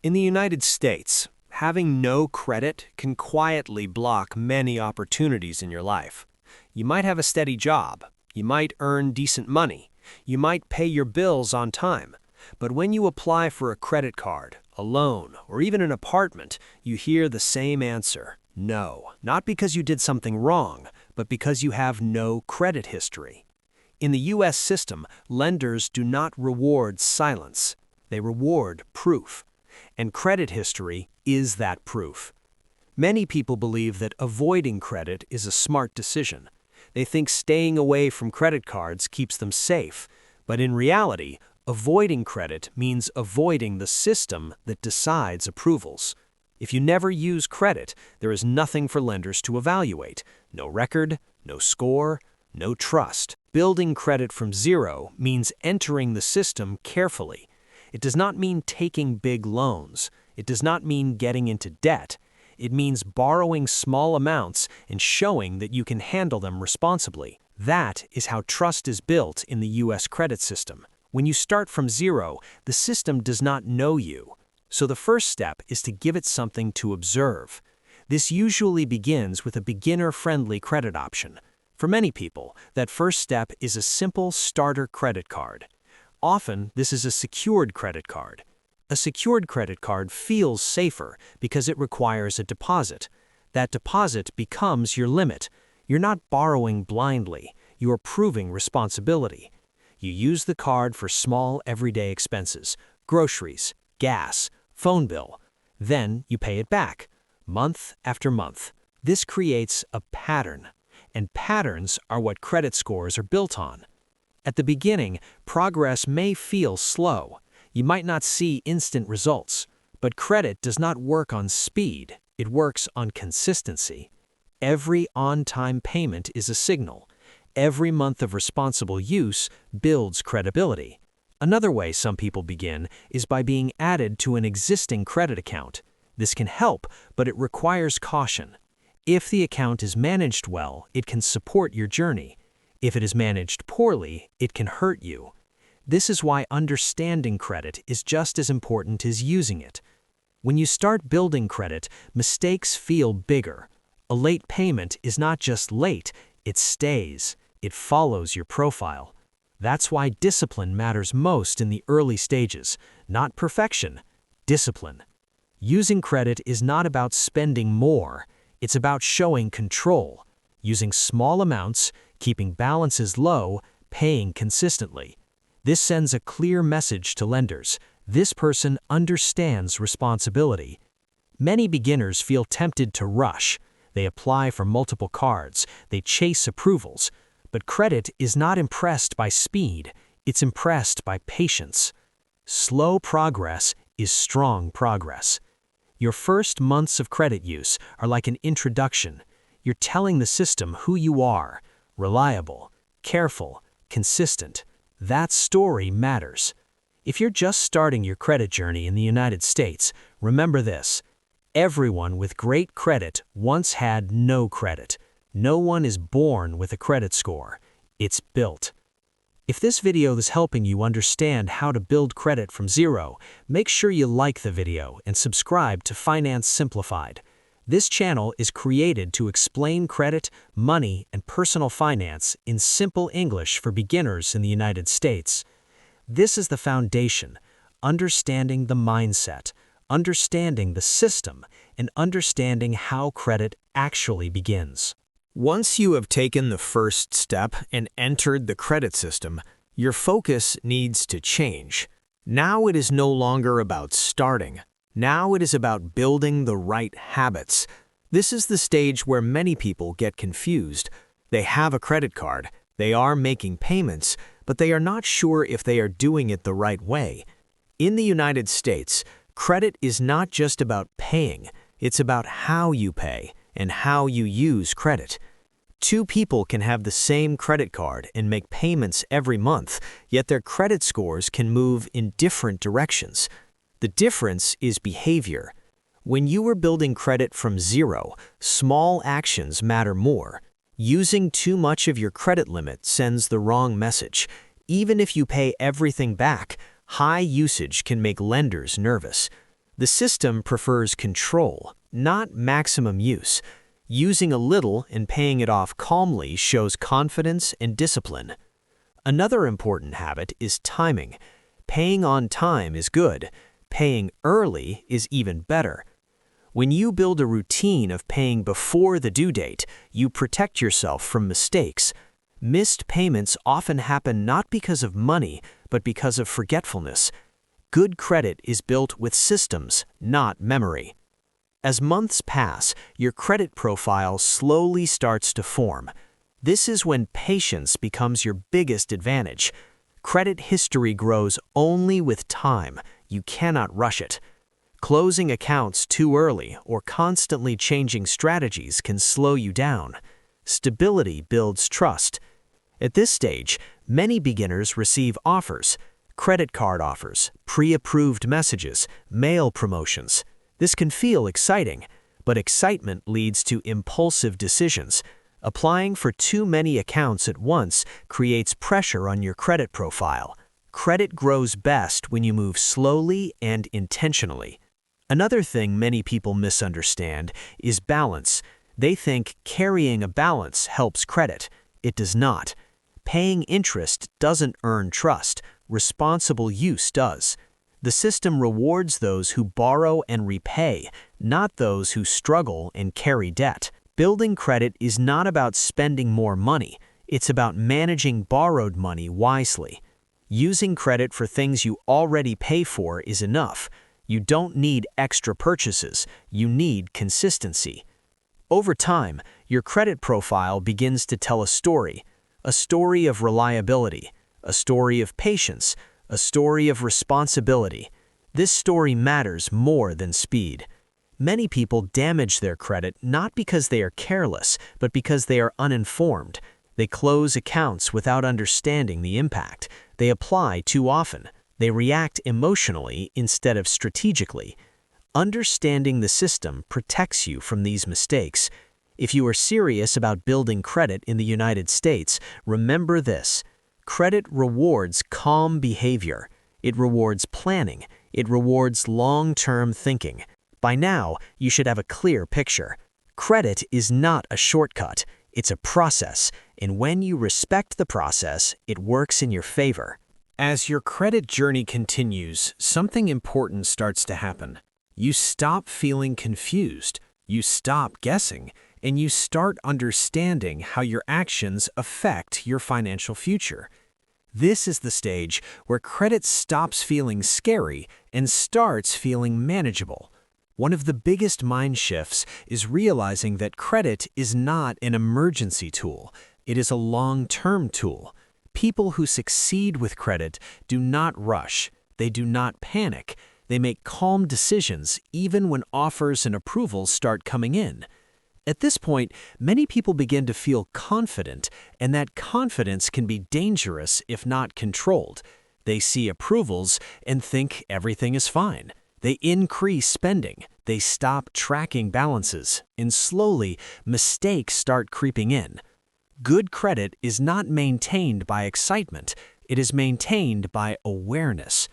In the United States, having no credit can quietly block many opportunities in your life. You might have a steady job, you might earn decent money, you might pay your bills on time, but when you apply for a credit card, a loan, or even an apartment, you hear the same answer: no. Not because you did something wrong, but because you have no credit history. In the U.S. system, lenders do not reward silence. They reward proof. And credit history is that proof. Many people believe that avoiding credit is a smart decision. They think staying away from credit cards keeps them safe. But in reality, avoiding credit means avoiding the system that decides approvals. If you never use credit, there is nothing for lenders to evaluate. No record, no score, no trust. Building credit from zero means entering the system carefully. It does not mean taking big loans. It does not mean getting into debt. It means borrowing small amounts and showing that you can handle them responsibly. That is how trust is built in the U.S. credit system. When you start from zero, the system does not know you. So the first step is to give it something to observe. This usually begins with a beginner-friendly credit option. For many people, that first step is a simple starter credit card. Often, this is a secured credit card. A secured credit card feels safer because it requires a deposit. That deposit becomes your limit. You're not borrowing blindly. You are proving responsibility. You use the card for small everyday expenses, groceries, gas, phone bill. Then you pay it back, month after month. This creates a pattern, and patterns are what credit scores are built on. At the beginning, progress may feel slow. You might not see instant results, but credit does not work on speed. It works on consistency. Every on-time payment is a signal. Every month of responsible use builds credibility. Another way some people begin is by being added to an existing credit account. This can help, but it requires caution. If the account is managed well, it can support your journey. If it is managed poorly, it can hurt you. This is why understanding credit is just as important as using it. When you start building credit, mistakes feel bigger. A late payment is not just late, it stays. It follows your profile. That's why discipline matters most in the early stages. Not perfection, discipline. Using credit is not about spending more. It's about showing control. Using small amounts, keeping balances low, paying consistently. This sends a clear message to lenders. This person understands responsibility. Many beginners feel tempted to rush. They apply for multiple cards. They chase approvals. But credit is not impressed by speed. It's impressed by patience. Slow progress is strong progress. Your first months of credit use are like an introduction. You're telling the system who you are: reliable, careful, consistent. That story matters. If you're just starting your credit journey in the United States, remember this: everyone with great credit once had no credit. No one is born with a credit score. It's built. If this video is helping you understand how to build credit from zero, make sure you like the video and subscribe to Finance Simplified. This channel is created to explain credit, money, and personal finance in simple English for beginners in the United States. This is the foundation: understanding the mindset, understanding the system, and understanding how credit actually begins. Once you have taken the first step and entered the credit system, your focus needs to change. Now it is no longer about starting. Now it is about building the right habits. This is the stage where many people get confused. They have a credit card, they are making payments, but they are not sure if they are doing it the right way. In the United States, credit is not just about paying, it's about how you pay and how you use credit. Two people can have the same credit card and make payments every month, yet their credit scores can move in different directions. The difference is behavior. When you are building credit from zero, small actions matter more. Using too much of your credit limit sends the wrong message. Even if you pay everything back, high usage can make lenders nervous. The system prefers control, not maximum use. Using a little and paying it off calmly shows confidence and discipline. Another important habit is timing. Paying on time is good. Paying early is even better. When you build a routine of paying before the due date, you protect yourself from mistakes. Missed payments often happen not because of money, but because of forgetfulness. Good credit is built with systems, not memory. As months pass, your credit profile slowly starts to form. This is when patience becomes your biggest advantage. Credit history grows only with time. You cannot rush it. Closing accounts too early or constantly changing strategies can slow you down. Stability builds trust. At this stage, many beginners receive offers, credit card offers, pre-approved messages, mail promotions. This can feel exciting, but excitement leads to impulsive decisions. Applying for too many accounts at once creates pressure on your credit profile. Credit grows best when you move slowly and intentionally. Another thing many people misunderstand is balance. They think carrying a balance helps credit. It does not. Paying interest doesn't earn trust. Responsible use does. The system rewards those who borrow and repay, not those who struggle and carry debt. Building credit is not about spending more money. It's about managing borrowed money wisely. Using credit for things you already pay for is enough. You don't need extra purchases. You need consistency. Over time, your credit profile begins to tell a story of reliability, a story of patience, a story of responsibility. This story matters more than speed. Many people damage their credit not because they are careless, but because they are uninformed. They close accounts without understanding the impact. They apply too often. They react emotionally instead of strategically. Understanding the system protects you from these mistakes. If you are serious about building credit in the United States, remember this. Credit rewards calm behavior. It rewards planning. It rewards long-term thinking. By now, you should have a clear picture. Credit is not a shortcut. It's a process, and when you respect the process, it works in your favor. As your credit journey continues, something important starts to happen. You stop feeling confused, you stop guessing, and you start understanding how your actions affect your financial future. This is the stage where credit stops feeling scary and starts feeling manageable. One of the biggest mind shifts is realizing that credit is not an emergency tool. It is a long-term tool. People who succeed with credit do not rush. They do not panic. They make calm decisions even when offers and approvals start coming in. At this point, many people begin to feel confident, and that confidence can be dangerous if not controlled. They see approvals and think everything is fine. They increase spending. They stop tracking balances, and slowly, mistakes start creeping in. Good credit is not maintained by excitement. It is maintained by awareness.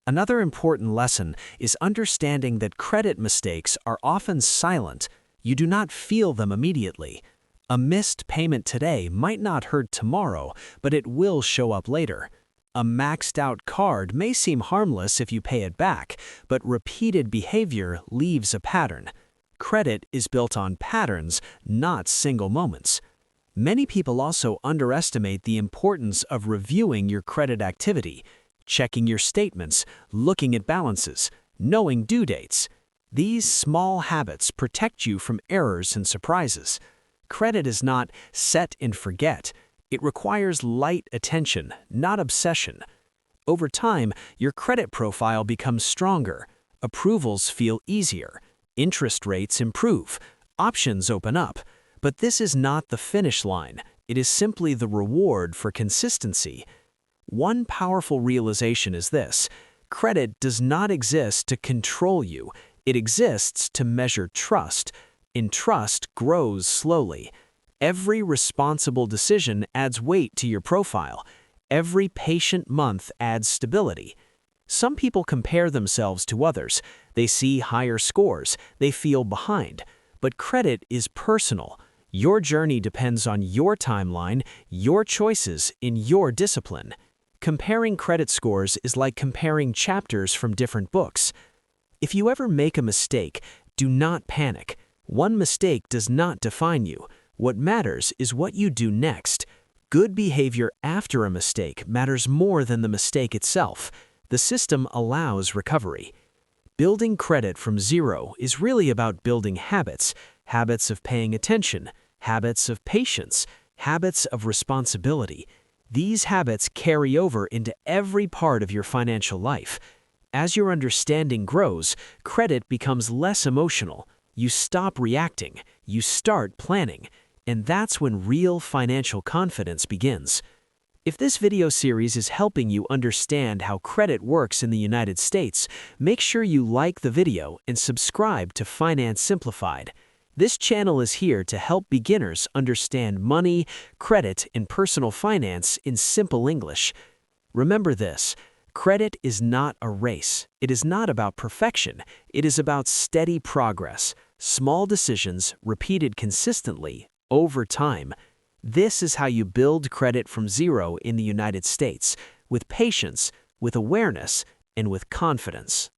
Another important lesson is understanding that credit mistakes are often silent. You do not feel them immediately. A missed payment today might not hurt tomorrow, but it will show up later. A maxed-out card may seem harmless if you pay it back, but repeated behavior leaves a pattern. Credit is built on patterns, not single moments. Many people also underestimate the importance of reviewing your credit activity, checking your statements, looking at balances, knowing due dates. These small habits protect you from errors and surprises. Credit is not set and forget. It requires light attention, not obsession. Over time, your credit profile becomes stronger. Approvals feel easier. Interest rates improve. Options open up. But this is not the finish line. It is simply the reward for consistency. One powerful realization is this: credit does not exist to control you. It exists to measure trust, and trust grows slowly. Every responsible decision adds weight to your profile. Every patient month adds stability. Some people compare themselves to others. They see higher scores. They feel behind. But credit is personal. Your journey depends on your timeline, your choices, in your discipline. Comparing credit scores is like comparing chapters from different books. If you ever make a mistake, do not panic. One mistake does not define you. What matters is what you do next. Good behavior after a mistake matters more than the mistake itself. The system allows recovery. Building credit from zero is really about building habits, habits of paying attention, habits of patience, habits of responsibility. These habits carry over into every part of your financial life. As your understanding grows, credit becomes less emotional. You stop reacting, you start planning, and that's when real financial confidence begins. If this video series is helping you understand how credit works in the United States, make sure you like the video and subscribe to Finance Simplified. This channel is here to help beginners understand money, credit, and personal finance in simple English. Remember this, credit is not a race. It is not about perfection. It is about steady progress, small decisions repeated consistently over time. This is how you build credit from zero in the United States, with patience, with awareness, and with confidence.